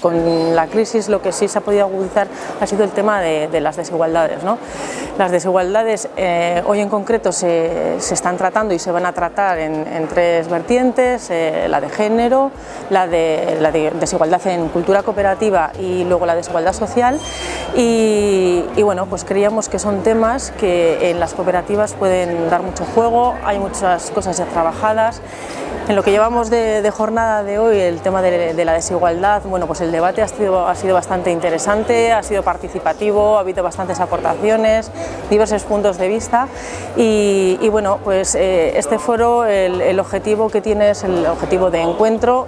Con la crisis lo que sí se ha podido agudizar ha sido el tema de las desigualdades, ¿no? Las desigualdades hoy en concreto se están tratando y se van a tratar en tres vertientes, la de género, la de desigualdad en cultura cooperativa y luego la desigualdad social y bueno, pues creíamos que son temas que en las cooperativas pueden dar mucho juego, hay muchas cosas ya trabajadas. En lo que llevamos de jornada de hoy, el tema de la desigualdad, bueno, pues el debate ha sido bastante interesante, ha sido participativo, ha habido bastantes aportaciones, diversos puntos de vista y bueno, pues este foro, el objetivo que tiene es el objetivo de encuentro.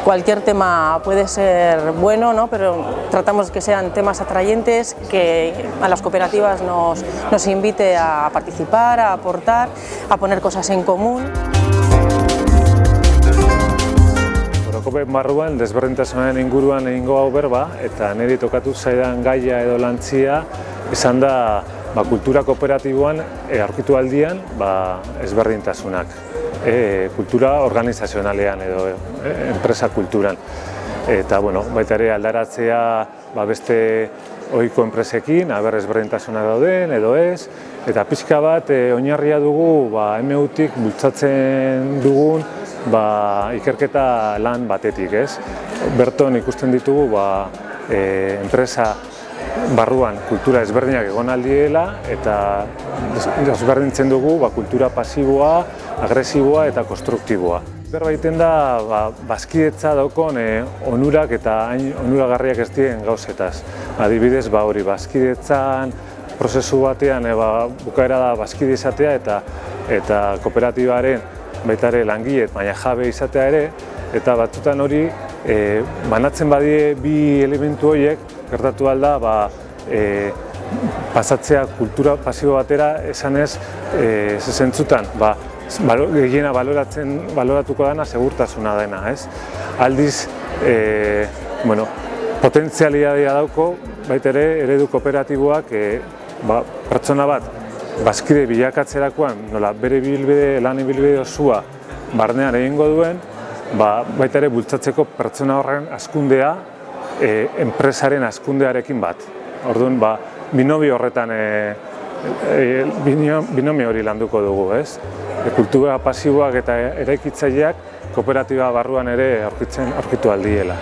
Cualquier tema puede ser bueno, ¿no? Pero tratamos que sean temas atrayentes, que a las cooperativas nos invite a participar, a aportar, a poner cosas en común. Orokopen barruan desberdintasunaren inguruan egingo hau berba eta niri tokatu zaidan gaia edo lantzia izan da kultura kooperatiboan aurkitu aldian ezberdintasunak. Kultura organizazionalean edo enpresa kulturan. Eta bueno, baita ere aldaratzea beste ohiko enpresekin, ezberdintasunak dauden edo ez, eta pixka bat oinarria dugu MUtik bultzatzen dugun ikerketa lan batetik, ez? Berton ikusten ditugu enpresa barruan kultura ezberdinak egon aldiela eta ezberdintzen dugu kultura pasiboa, agresiboa eta konstruktiboa. Berbaiten da bazkidetza daukon onurak eta onuragarriak ez diren gauzetaz. Adibidez, hori bazkidetzan prozesu batean bukaera da bazkide izatea eta kooperatibaren baita ere langile, baina jabe izatea ere, eta batzutan hori banatzen badie bi elementu horiek, gertatu alda pasatzea kultura pasibo batera esanez zentzutan, gehiena baloratuko dana segurtasuna dena, ez? Aldiz, potentzialitatea dauko, baita ere eredu kooperatiboak pertsona bat bazkide bilakatzerakoan, bere lan ibilbide osua barnean egingo duen, baita ere bultzatzeko pertsona horren hazkundea enpresaren hazkundearekin bat. Orduan, binomio horretan, binomio hori landuko dugu, ez? Kultura pasiboak eta eraikitzaileak kooperatiba barruan ere aurkitu aldiela.